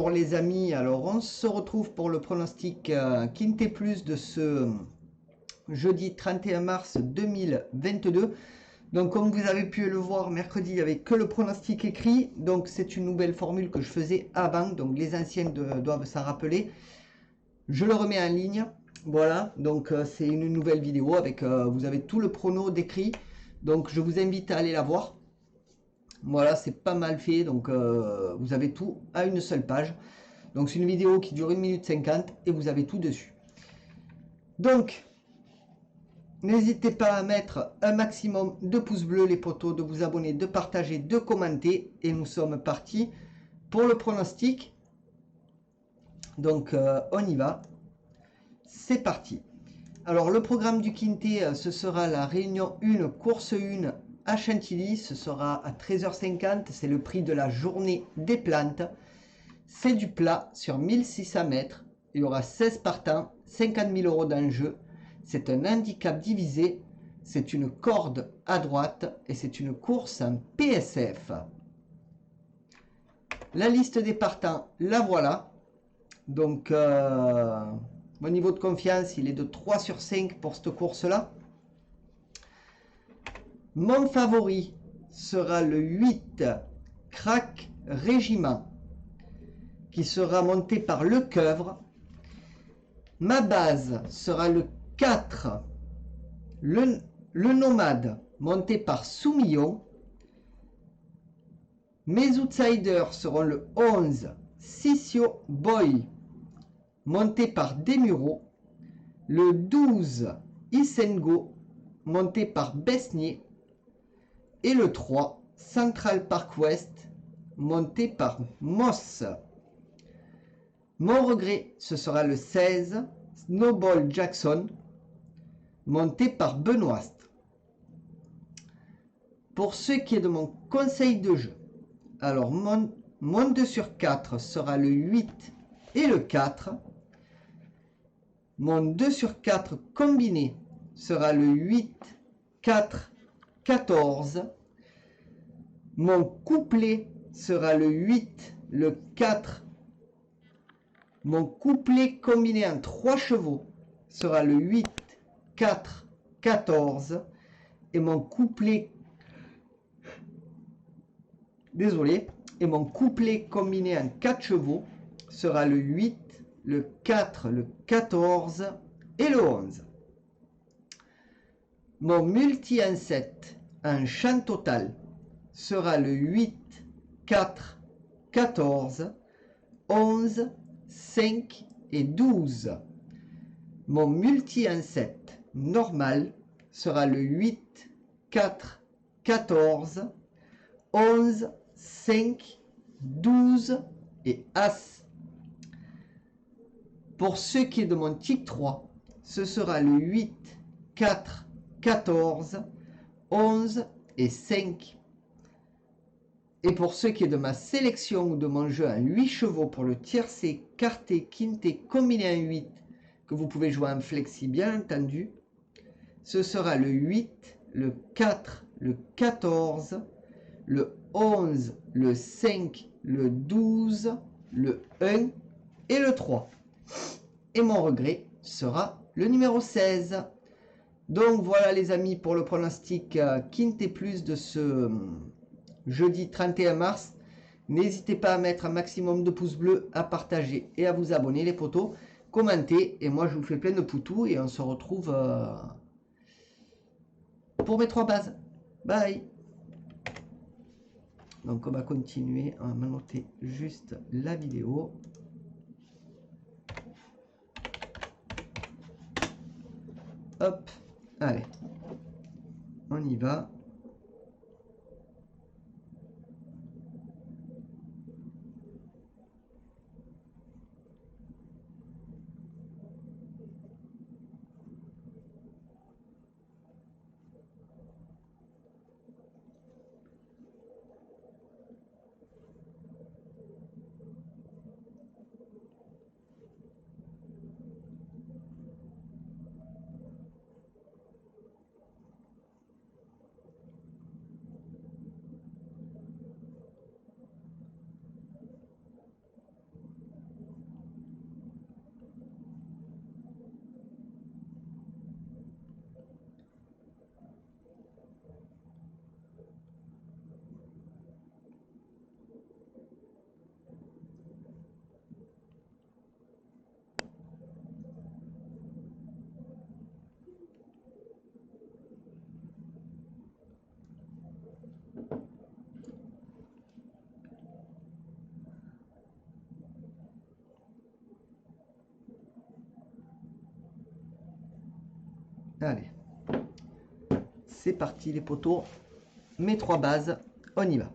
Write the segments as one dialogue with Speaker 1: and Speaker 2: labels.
Speaker 1: Pour les amis, alors on se retrouve pour le pronostic Quintet Plus de ce jeudi 31 mars 2022. Donc comme vous avez pu le voir, mercredi il n'y avait que le pronostic écrit. Donc c'est une nouvelle formule que je faisais avant, donc les anciens doivent s'en rappeler. Je le remets en ligne, voilà, donc c'est une nouvelle vidéo avec, vous avez tout le prono décrit. Donc je vous invite à aller la voir. Voilà, c'est pas mal fait, donc vous avez tout à une seule page. Donc c'est une vidéo qui dure 1 minute 50 et vous avez tout dessus. Donc, n'hésitez pas à mettre un maximum de pouces bleus les potos, de vous abonner, de partager, de commenter. Et nous sommes partis pour le pronostic. Donc on y va. C'est parti. Alors le programme du Quintet, ce sera la réunion 1, course 1 à Chantilly. Ce sera à 13h50. C'est le prix de la journée des plantes. C'est du plat sur 1600 mètres. Il y aura 16 partants, 50 000 € d'enjeu. C'est un handicap divisé. C'est une corde à droite et c'est une course en PSF. La liste des partants, la voilà. Donc, mon niveau de confiance, il est de 3 sur 5 pour cette course-là. Mon favori sera le 8, Crack Régiment, qui sera monté par Le Coeuvre. Ma base sera le 4, le Nomade, monté par Soumillon. Mes outsiders seront le 11, Sissio Boy, monté par Desmureaux. Le 12, Isengo, monté par Besnier. Et le 3, Central Park West, monté par Moss. Mon regret, ce sera le 16, Snowball Jackson, monté par Benoist. Pour ce qui est de mon conseil de jeu, alors mon 2 sur 4 sera le 8 et le 4. Mon 2 sur 4 combiné sera le 8, 4, 14. Mon couplet sera le 8, le 4. Mon couplet combiné en 3 chevaux sera le 8, 4, 14. Et mon couplet... Désolé. Et mon couplet combiné en 4 chevaux sera le 8, le 4, le 14 et le 11. Mon multi en 7 en champ total sera le 8, 4, 14, 11, 5 et 12. Mon multi en 7 normal sera le 8, 4, 14, 11, 5, 12 et As. Pour ce qui est de mon tic 3, ce sera le 8, 4, 14, 11 et 5. Et pour ce qui est de ma sélection ou de mon jeu en 8 chevaux pour le tiercé, quarté, quinté, combiné en 8, que vous pouvez jouer en flexi bien entendu, ce sera le 8, le 4, le 14, le 11, le 5, le 12, le 1 et le 3. Et mon regret sera le numéro 16. Donc voilà les amis pour le pronostic Quintet Plus de ce jeudi 31 mars. N'hésitez pas à mettre un maximum de pouces bleus, à partager et à vous abonner les potos. Commentez et moi je vous fais plein de poutous et on se retrouve pour mes 3 bases. Bye. Donc on va continuer, on va noter juste la vidéo. Hop, allez, on y va. Allez. C'est parti les potos. Mes 3 bases, on y va.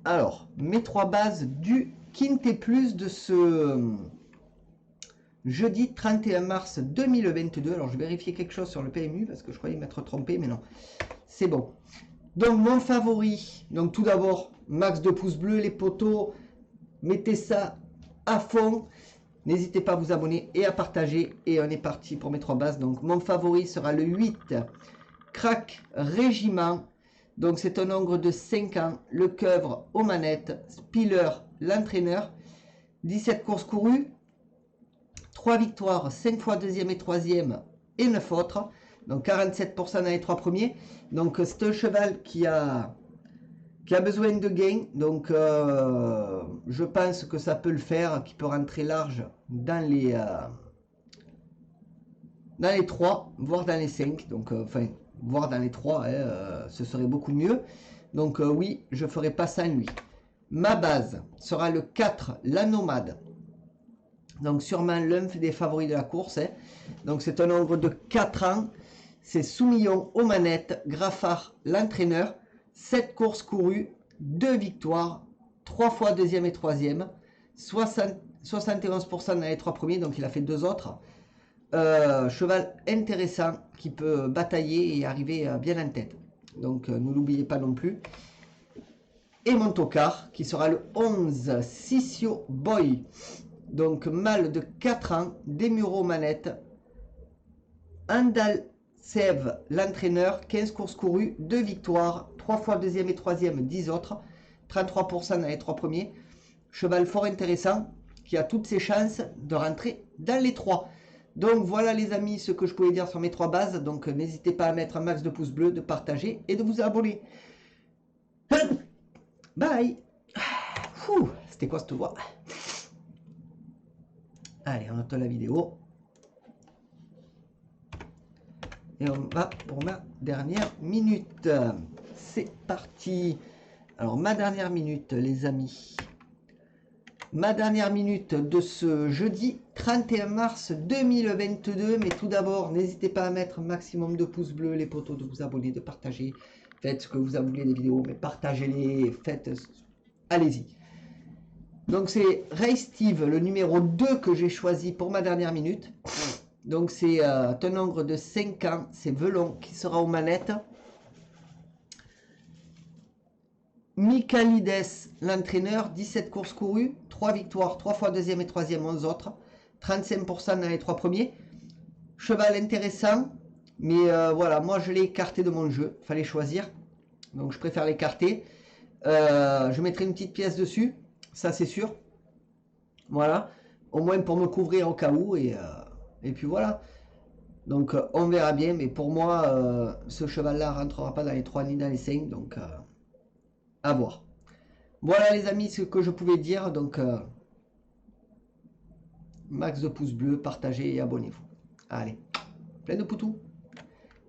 Speaker 1: Alors, mes 3 bases du Quintet Plus de ce jeudi 31 mars 2022. Alors, je vais vérifier quelque chose sur le PMU parce que je croyais m'être trompé, mais non. C'est bon. Donc, mon favori. Donc, tout d'abord, max de pouces bleus, les potos. Mettez ça à fond. N'hésitez pas à vous abonner et à partager. Et on est parti pour mes 3 bases. Donc, mon favori sera le 8. Crack Régiment. Donc, c'est un nombre de 5 ans. Le Keuvre aux manettes. Spiller, l'entraîneur. 17 courses courues. 3 victoires, 5 fois deuxième et troisième et 9 autres. Donc, 47% dans les 3 premiers. Donc, c'est un cheval qui a besoin de gains. Donc, je pense que ça peut le faire, qui peut rentrer large dans les 3, voire dans les 5. Donc, enfin, voire dans les 3, hein, ce serait beaucoup mieux. Donc, oui, je ferai pas ça en lui. Ma base sera le 4, la Nomade. Donc, sûrement l'un des favoris de la course. Hein. Donc, c'est un nombre de 4 ans. C'est Soumillon aux manettes, Graffard, l'entraîneur. 7 courses courues, 2 victoires, 3 fois deuxième et troisième, 71% dans les 3 premiers, donc il a fait 2 autres. Cheval intéressant qui peut batailler et arriver bien en tête. Donc ne l'oubliez pas non plus. Et mon tocard qui sera le 11, Sissio Boy. Donc mâle de 4 ans, des Mureaux manettes. Andal Sève, l'entraîneur, 15 courses courues, 2 victoires, 3 fois deuxième et troisième, 10 autres, 33% dans les 3 premiers. Cheval fort intéressant, qui a toutes ses chances de rentrer dans les 3. Donc voilà les amis, ce que je pouvais dire sur mes 3 bases. Donc n'hésitez pas à mettre un max de pouces bleus, de partager et de vous abonner. Bye. C'était quoi cette voix? Allez, on note la vidéo. Et on va pour ma dernière minute. C'est parti. Alors, ma dernière minute, les amis. Ma dernière minute de ce jeudi 31 mars 2022. Mais tout d'abord, n'hésitez pas à mettre un maximum de pouces bleus, les potos, de vous abonner, de partager. Faites ce que vous voulez des vidéos, mais partagez-les. Faites. Allez-y. Donc, c'est Ray Steve, le numéro 2 que j'ai choisi pour ma dernière minute. Donc c'est un nombre de 5 ans, c'est Velon qui sera aux manettes. Michaelides, l'entraîneur, 17 courses courues, 3 victoires, 3 fois deuxième et troisième, 11 autres, 35% dans les 3 premiers. Cheval intéressant, mais voilà, moi je l'ai écarté de mon jeu, il fallait choisir. Donc je préfère l'écarter. Je mettrai une petite pièce dessus, ça c'est sûr. Voilà, au moins pour me couvrir au cas où et puis voilà. Donc on verra bien. Mais pour moi, ce cheval-là ne rentrera pas dans les 3 ni dans les 5. Donc à voir. Voilà les amis, ce que je pouvais dire. Donc max de pouces bleus, partagez et abonnez-vous. Allez, plein de poutous.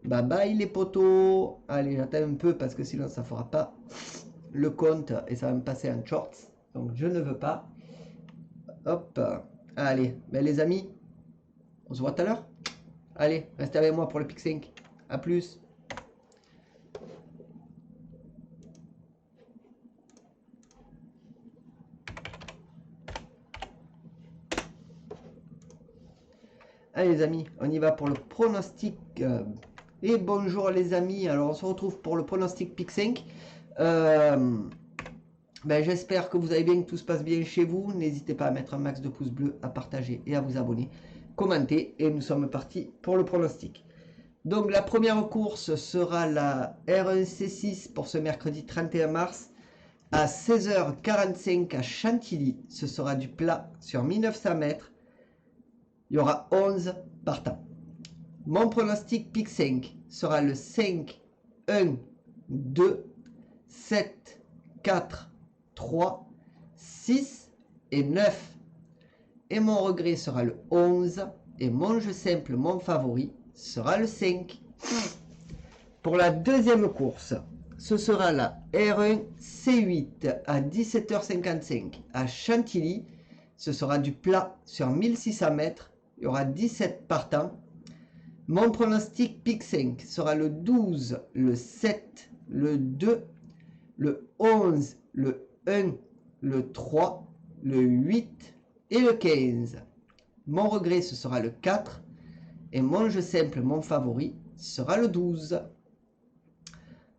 Speaker 1: Bye bye les potos. Allez, j'attends un peu parce que sinon ça ne fera pas le compte. Et ça va me passer en shorts. Donc je ne veux pas. Hop. Allez, ben, les amis. On se voit tout à l'heure. Allez, restez avec moi pour le Pic 5. A plus. Allez les amis, on y va pour le pronostic. Et bonjour les amis. Alors on se retrouve pour le pronostic Pic 5. J'espère que vous allez bien, que tout se passe bien chez vous. N'hésitez pas à mettre un max de pouces bleus, à partager et à vous abonner. Commentez et nous sommes partis pour le pronostic. Donc la première course sera la R1C6 pour ce mercredi 31 mars à 16h45 à Chantilly. Ce sera du plat sur 1900 mètres. Il y aura 11 partants. Mon pronostic Pic 5 sera le 5, 1, 2, 7, 4, 3, 6 et 9. Et mon regret sera le 11. Et mon jeu simple, mon favori, sera le 5. Pour la deuxième course, ce sera la R1 C8 à 17h55 à Chantilly. Ce sera du plat sur 1600 mètres. Il y aura 17 partants. Mon pronostic Pick 5 sera le 12, le 7, le 2, le 11, le 1, le 3, le 8 et le 15. Mon regret, ce sera le 4. Et mon jeu simple, mon favori, sera le 12.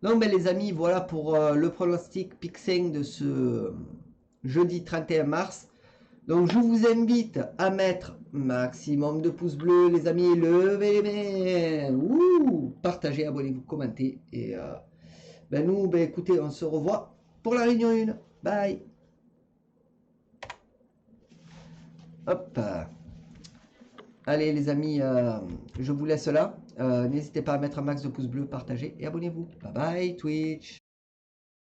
Speaker 1: Donc ben, les amis, voilà pour le pronostic Pick 5 de ce jeudi 31 mars. Donc je vous invite à mettre maximum de pouces bleus, les amis, levez les mains, ouh, partagez, abonnez-vous, commentez. Et ben nous, ben écoutez, on se revoit pour la réunion 1. Bye. Hop. Allez les amis, je vous laisse là. N'hésitez pas à mettre un max de pouces bleus, partagez et abonnez-vous. Bye bye Twitch.